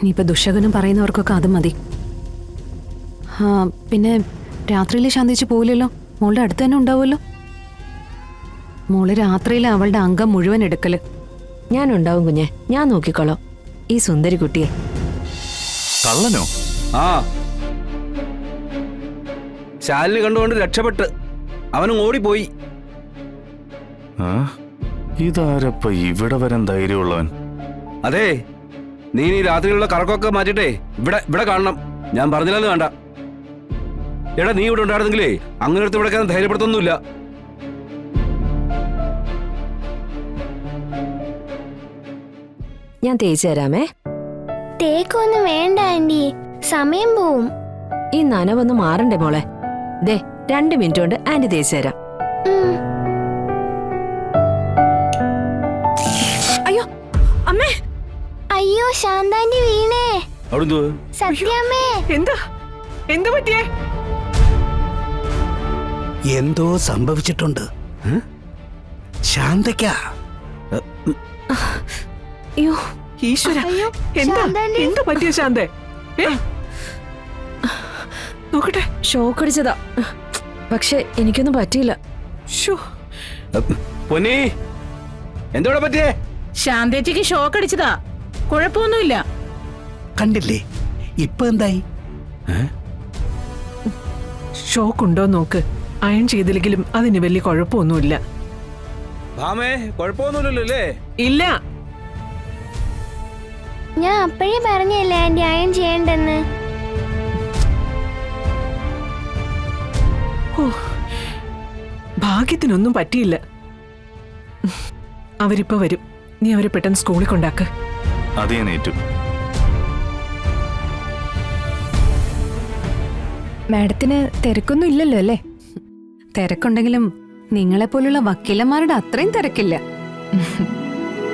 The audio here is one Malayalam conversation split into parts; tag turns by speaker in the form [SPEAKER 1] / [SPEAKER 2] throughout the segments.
[SPEAKER 1] ഇനിയിപ്പോൾ ദുശകനം പറയുന്നവർക്കൊക്കെ അത് മതി. പിന്നെ രാത്രിയിൽ ശാന്തിച്ച് പോവില്ലല്ലോ, മോളുടെ അടുത്ത് തന്നെ ഉണ്ടാവുമല്ലോ. മോള് രാത്രിയിൽ അവളുടെ അംഗം മുഴുവൻ എടുക്കല്.
[SPEAKER 2] ഞാനുണ്ടാവും കുഞ്ഞെ, ഞാൻ നോക്കിക്കോളാം ഈ സുന്ദരി കുട്ടിയെ.
[SPEAKER 3] കള്ളനോ?
[SPEAKER 4] ആ, ശാലിനി കണ്ടുകൊണ്ട് രക്ഷപ്പെട്ട് അവനും ഓടിപ്പോയി.
[SPEAKER 3] ഇതാരപ്പ ഇവിടെ വരാൻ ധൈര്യമുള്ളവൻ?
[SPEAKER 4] അതെ, നീ ഈ രാത്രിയിലുള്ള കറക്കമൊക്കെ മാറ്റിട്ടേ ഇവിടെ കാണണം. ഞാൻ പറഞ്ഞില്ലെന്ന് വേണ്ട. എടാ, നീ ഇവിടെ ഉണ്ടായിരുന്നെങ്കിലേ അങ്ങനെ അടുത്ത് ഇവിടെ ധൈര്യപ്പെടുത്തൊന്നുമില്ല.
[SPEAKER 2] ഞാൻ തേച്ചു തരാമേ.
[SPEAKER 5] തേക്കൊന്നും വേണ്ട ആന്റി, സമയം പോവും.
[SPEAKER 2] ഈ നനവൊന്ന് മാറണ്ടേ മോളെ? ദേ 2 മിനിറ്റ് കൊണ്ട് ആന്റി തേച്ചു തരാം.
[SPEAKER 1] അയ്യോ അമ്മേ,
[SPEAKER 5] അയ്യോ ശാന്താന്റി വീണേ.
[SPEAKER 4] അവിടെ
[SPEAKER 5] സത്യാമ്മേ,
[SPEAKER 1] എന്താ പറ്റിയേ?
[SPEAKER 6] എന്തോ സംഭവിച്ചിട്ടുണ്ട്. ശാന്തയ്ക്കാ.
[SPEAKER 2] അയ്യോ
[SPEAKER 7] ഈശ്വര,
[SPEAKER 5] ശാന്താന്റി.
[SPEAKER 7] എന്താ പറ്റിയ ശാന്തേ? നോക്കട്ടെ.
[SPEAKER 2] ഷോക്ക് അടിച്ചതാ, പക്ഷെ എനിക്കൊന്നും പറ്റിയില്ല.
[SPEAKER 4] പൊന്നി, എന്തോടെ പറ്റിയേ?
[SPEAKER 7] ശാന്തേച്ചിക്ക് ഷോക്ക് അടിച്ചതാ, കുഴപ്പമൊന്നുമില്ല.
[SPEAKER 6] കണ്ടില്ലേ ഇപ്പൊ എന്തായി?
[SPEAKER 7] ഷോക്ക് ഉണ്ടോ നോക്ക്. അയൺ ചെയ്തില്ലെങ്കിലും അതിന് വലിയ കുഴപ്പമൊന്നുമില്ല.
[SPEAKER 4] ഭാമേ, കുഴപ്പമൊന്നുമില്ലല്ലോ അല്ലേ?
[SPEAKER 7] ഇല്ല.
[SPEAKER 5] ഞാൻ അപ്പോഴേ പറഞ്ഞല്ലേ ആന്റി അയൺ ചെയ്യണ്ടെന്ന്.
[SPEAKER 7] ഭാഗ്യത്തിനൊന്നും പറ്റിയില്ല. അവരിപ്പോ വരും. നീ അവരെ പെട്ടെന്ന് സ്കൂളിൽ കൊണ്ടാക്ക്.
[SPEAKER 3] അത് ഞാൻ ഏറ്റു.
[SPEAKER 1] മാഡത്തിന് തിരക്കൊന്നും ഇല്ലല്ലോ അല്ലേ? തിരക്കുണ്ടെങ്കിലും നിങ്ങളെപ്പോലുള്ള വക്കീലന്മാരുടെ അത്രയും തിരക്കില്ല.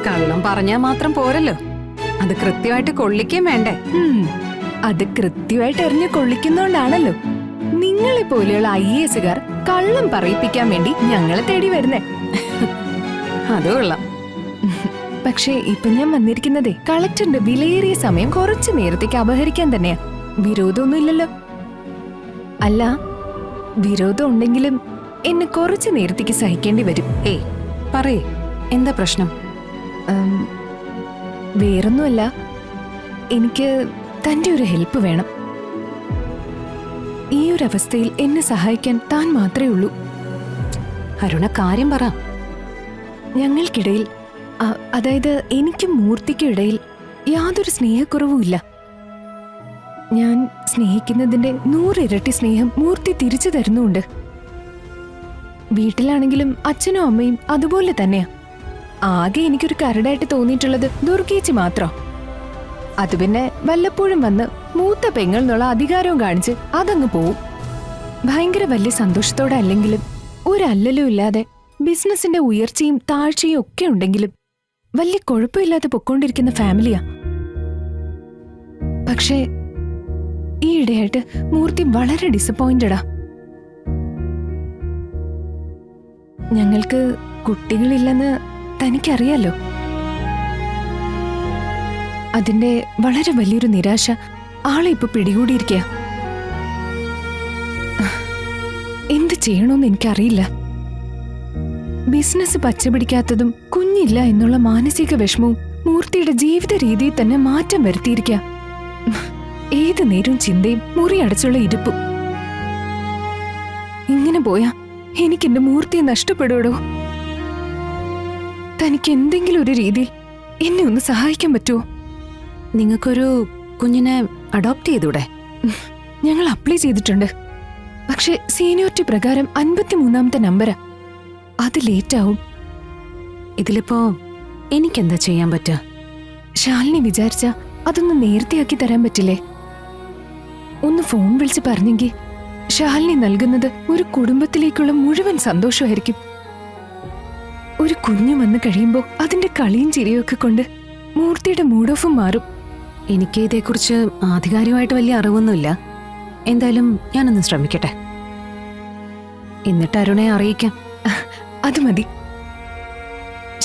[SPEAKER 1] കള്ളം പറഞ്ഞാൽ മാത്രം പോരല്ലോ, അത് കൃത്യമായിട്ട് കൊള്ളിക്കുകയും വേണ്ടേ? അത് കൃത്യമായിട്ട് എറിഞ്ഞ് കൊള്ളിക്കുന്നോണ്ടാണല്ലോ നിങ്ങളെ പോലെയുള്ള IAS-കാർ കള്ളം പറയിപ്പിക്കാൻ വേണ്ടി ഞങ്ങളെ തേടി വരുന്നേ. അത് കൊള്ളാം. പക്ഷേ ഇപ്പൊ ഞാൻ വന്നിരിക്കുന്നതേ കളക്ടറിന്റെ വിലയേറിയ സമയം കുറച്ചു നേരത്തേക്ക് അപഹരിക്കാൻ തന്നെയാ. വിരോധമൊന്നും ഇല്ലല്ലോ? അല്ല, വിരോധം ഉണ്ടെങ്കിലും എന്നെ കുറച്ചു നേരത്തേക്ക് സഹിക്കേണ്ടി വരും. പറയേ, എന്താ പ്രശ്നം? വേറൊന്നുമല്ല, എനിക്ക് തന്റെ ഒരു ഹെൽപ്പ് വേണം. ഈ ഒരു അവസ്ഥയിൽ എന്നെ സഹായിക്കാൻ താൻ മാത്രമേ ഉള്ളൂ. അരുണ, കാര്യം പറ. ഞങ്ങൾക്കിടയിൽ, അതായത് എനിക്കും മൂർത്തിക്കും ഇടയിൽ യാതൊരു സ്നേഹക്കുറവുമില്ല. ഞാൻ സ്നേഹിക്കുന്നതിന്റെ 100 ഇരട്ടി സ്നേഹം മൂർത്തി തിരിച്ചു തരുന്നുണ്ട്. വീട്ടിലാണെങ്കിലും അച്ഛനും അമ്മയും അതുപോലെ തന്നെയാ. ആകെ എനിക്കൊരു കരടായിട്ട് തോന്നിയിട്ടുള്ളത് ദുർഗേച്ചി മാത്രം. അത് പിന്നെ വല്ലപ്പോഴും വന്ന് മൂത്ത പെങ്ങൾ എന്നുള്ള അധികാരവും കാണിച്ച് അതങ്ങ് പോവും. ഭയങ്കര വലിയ സന്തോഷത്തോടെ അല്ലെങ്കിലും ഒരല്ലലും ഇല്ലാതെ ബിസിനസിന്റെ ഉയർച്ചയും താഴ്ചയും ഒക്കെ ഉണ്ടെങ്കിലും വലിയ കുഴപ്പമില്ലാതെ പൊക്കോണ്ടിരിക്കുന്ന ഫാമിലിയാ. പക്ഷേ ഈയിടെയായിട്ട് മൂർത്തി വളരെ ഡിസപ്പോയിന്റഡാ. ഞങ്ങൾക്ക് കുട്ടികളില്ലെന്ന് തനിക്കറിയാലോ. അതിന്റെ വളരെ വലിയൊരു നിരാശ ആളെ ഇപ്പൊ പിടികൂടിയിരിക്കുക. എന്ത് ചെയ്യണമെന്ന് എനിക്കറിയില്ല. ബിസിനസ് പച്ചപിടിക്കാത്തതും കുഞ്ഞില്ല എന്നുള്ള മാനസിക വിഷമവും മൂർത്തിയുടെ ജീവിത രീതിയിൽ തന്നെ മാറ്റം വരുത്തിയിരിക്കുക. ഏത് നേരവും ചിന്തയും മുറി അടച്ചുള്ള ഇരിപ്പും. ഇങ്ങനെ പോയാ എനിക്കെന്റെ മൂർത്തിയെ നഷ്ടപ്പെടുവടോ. തനിക്ക് എന്തെങ്കിലും ഒരു രീതിയിൽ എന്നെ ഒന്ന് സഹായിക്കാൻ പറ്റുമോ? നിങ്ങൾക്കൊരു കുഞ്ഞിനെ അഡോപ്റ്റ് ചെയ്തൂടെ? ഞങ്ങൾ അപ്ലൈ ചെയ്തിട്ടുണ്ട്. പക്ഷെ സീനിയോറിറ്റി പ്രകാരം 53ാമത്തെ നമ്പരാ. അത് ലേറ്റ് ആവും. ഇതിലിപ്പോ എനിക്കെന്താ ചെയ്യാൻ പറ്റുക? ശാലിനി വിചാരിച്ച അതൊന്ന് നേരത്തെയാക്കി തരാൻ പറ്റില്ലേ? ഒന്ന് ഫോൺ വിളിച്ച് പറഞ്ഞെങ്കിൽ ശാലിനി നൽകുന്നത് ഒരു കുടുംബത്തിലേക്കുള്ള മുഴുവൻ സന്തോഷമായിരിക്കും. ഒരു കുഞ്ഞു വന്ന് കഴിയുമ്പോ അതിന്റെ കളിയും ചിരിയൊക്കെ കൊണ്ട് മൂർത്തിയുടെ മൂഡ് ഓഫും മാറും. എനിക്ക് ഇതേക്കുറിച്ച് ആധികാരികമായിട്ട് വലിയ അറിവൊന്നുമില്ല. എന്തായാലും ഞാനൊന്ന് ശ്രമിക്കട്ടെ, എന്നിട്ട് അരുണയെ അറിയിക്കാം. അത് മതി.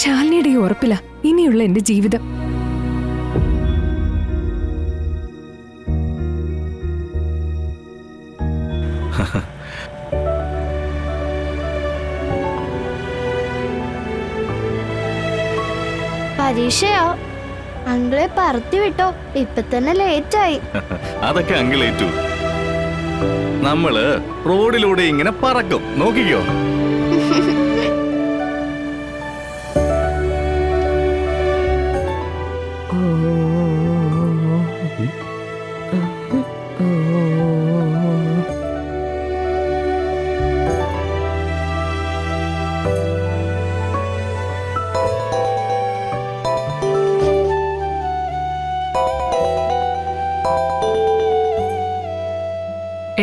[SPEAKER 1] ശാലിനിയുടെ ഈ ഉറപ്പില്ല ഇനിയുള്ള എന്റെ ജീവിതം.
[SPEAKER 5] പരീക്ഷയോ? അങ്കിളെ പറത്തി വിട്ടോ, ഇപ്പൊ തന്നെ ലേറ്റായി.
[SPEAKER 3] അതൊക്കെ അങ്കിൾ ഏറ്റു. നമ്മള് റോഡിലൂടെ ഇങ്ങനെ പറക്കും, നോക്കിക്കോ.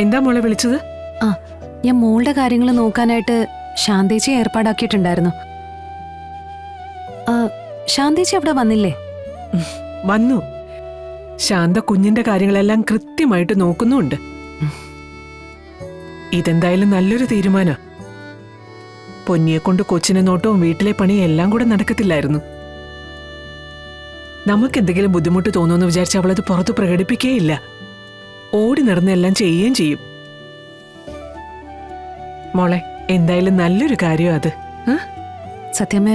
[SPEAKER 7] എന്താ മോളെ വിളിച്ചത്?
[SPEAKER 1] ആ, ഞാൻ മോളുടെ കാര്യങ്ങൾ നോക്കാനായിട്ട് ശാന്തേച്ചി ഏർപ്പാടാക്കിയിട്ടുണ്ടായിരുന്നു. ശാന്തേച്ചി അവിടെ വന്നില്ലേ?
[SPEAKER 7] വന്നു. ശാന്ത കുഞ്ഞിന്റെ കാര്യങ്ങളെല്ലാം കൃത്യമായിട്ട് നോക്കുന്നുണ്ട്. ഇതെന്തായാലും നല്ലൊരു തീരുമാന. പൊന്നിയെ കൊണ്ട് കൊച്ചിനെ നോട്ടവും വീട്ടിലെ പണിയും എല്ലാം കൂടെ നടക്കത്തില്ലായിരുന്നു. നമുക്കെന്തെങ്കിലും ബുദ്ധിമുട്ട് തോന്നുമെന്ന് വിചാരിച്ച് അവളത് പുറത്ത് പ്രകടിപ്പിക്കേയില്ല. ഓടി നടന്നെല്ലാം ചെയ്യുകയും ചെയ്യും. മോളെ, എന്തായാലും നല്ലൊരു കാര്യം അത്.
[SPEAKER 1] സത്യമേ,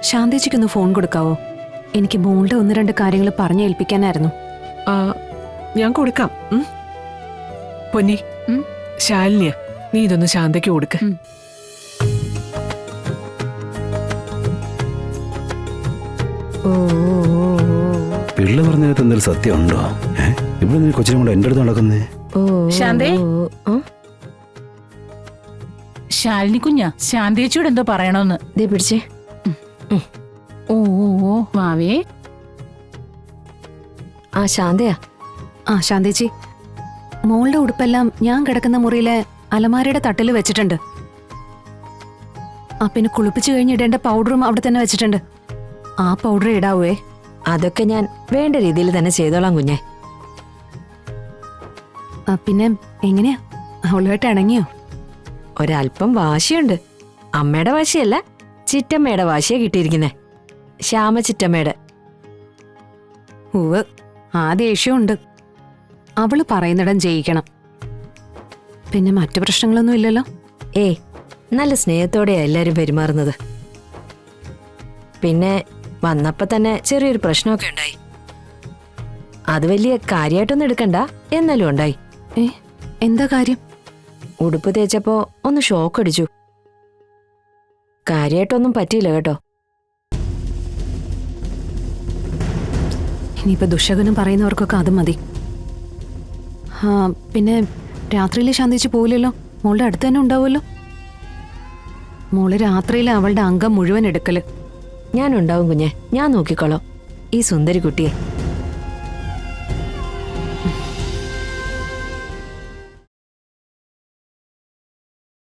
[SPEAKER 1] ശാന്തേച്ചിക്കൊന്ന് ഫോൺ കൊടുക്കാവോ? എനിക്ക് മോളുടെ 1-2 കാര്യങ്ങൾ പറഞ്ഞു ഏൽപ്പിക്കാനായിരുന്നു.
[SPEAKER 7] ആ, ഞാൻ കൊടുക്കാം. പൊന്നി, ശാലിനിയ, നീ ഇതൊന്ന് ശാന്തയ്ക്ക് കൊടുക്ക്.
[SPEAKER 4] പിള്ള പറഞ്ഞതിനകത്ത് എന്തെങ്കിലും സത്യം ഉണ്ടോ? ഇവിടെ നീ കൊച്ചിനെ കൊണ്ട് എന്റെ അടുത്ത് നടക്കുന്നേ?
[SPEAKER 2] ശാന്തേ,
[SPEAKER 8] ശാലിനി കുഞ്ഞ ശാന്തേച്ചിയോട് എന്തോ പറയണോന്ന്.
[SPEAKER 2] ദേ പിടിച്ചേ.
[SPEAKER 8] ഓ മാവേ.
[SPEAKER 2] ആ ശാന്തയാ.
[SPEAKER 1] ആ ശാന്തേച്ചി, മോളുടെ ഉടുപ്പെല്ലാം ഞാൻ കിടക്കുന്ന മുറിയിലെ അലമാരയുടെ തട്ടിൽ വെച്ചിട്ടുണ്ട്. ആ, പിന്നെ കുളിപ്പിച്ചു കഴിഞ്ഞ് ഇടേണ്ട പൗഡറും അവിടെ തന്നെ വെച്ചിട്ടുണ്ട്. ആ പൗഡർ ഇടാവേ?
[SPEAKER 2] അതൊക്കെ ഞാൻ വേണ്ട രീതിയിൽ തന്നെ ചെയ്തോളാം കുഞ്ഞെ.
[SPEAKER 1] പിന്നെ എങ്ങനെയാ, അവളുമായിട്ട് ഇണങ്ങിയോ?
[SPEAKER 2] ഒരല്പം വാശിയുണ്ട്. അമ്മയുടെ വാശിയല്ല, ചിറ്റമ്മയുടെ വാശിയാ കിട്ടിയിരിക്കുന്നേ. ശ്യാമ ചിറ്റമ്മയുടെ.
[SPEAKER 1] ഉവ്, ആ ദേഷ്യമുണ്ട്. അവള് പറയുന്നിടം ജയിക്കണം. പിന്നെ മറ്റു പ്രശ്നങ്ങളൊന്നും ഇല്ലല്ലോ?
[SPEAKER 2] ഏയ്, നല്ല സ്നേഹത്തോടെയാ എല്ലാരും പെരുമാറുന്നത്. പിന്നെ വന്നപ്പോ തന്നെ ചെറിയൊരു പ്രശ്നമൊക്കെ ഉണ്ടായി. അത് വലിയ കാര്യമായിട്ടൊന്നും എടുക്കണ്ട, എന്നാലും ഉണ്ടായി.
[SPEAKER 1] എന്താ കാര്യം?
[SPEAKER 2] ഉടുപ്പ് തേച്ചപ്പോ ഒന്ന് ഷോക്ക് അടിച്ചു. കാര്യമായിട്ടൊന്നും പറ്റിയില്ല കേട്ടോ.
[SPEAKER 1] ഇനിയിപ്പോ ദുശകനം പറയുന്നവർക്കൊക്കെ അത് മതി. ആ, പിന്നെ രാത്രിയിൽ ശാന്തിച്ച് പോയില്ലല്ലോ? മോളുടെ അടുത്ത് തന്നെ ഉണ്ടാവുമല്ലോ? മോള് രാത്രിയിൽ അവളുടെ അംഗം മുഴുവൻ എടുക്കല്.
[SPEAKER 2] ഞാനുണ്ടാവും കുഞ്ഞെ, ഞാൻ നോക്കിക്കോളാം ഈ സുന്ദരി കുട്ടിയെ.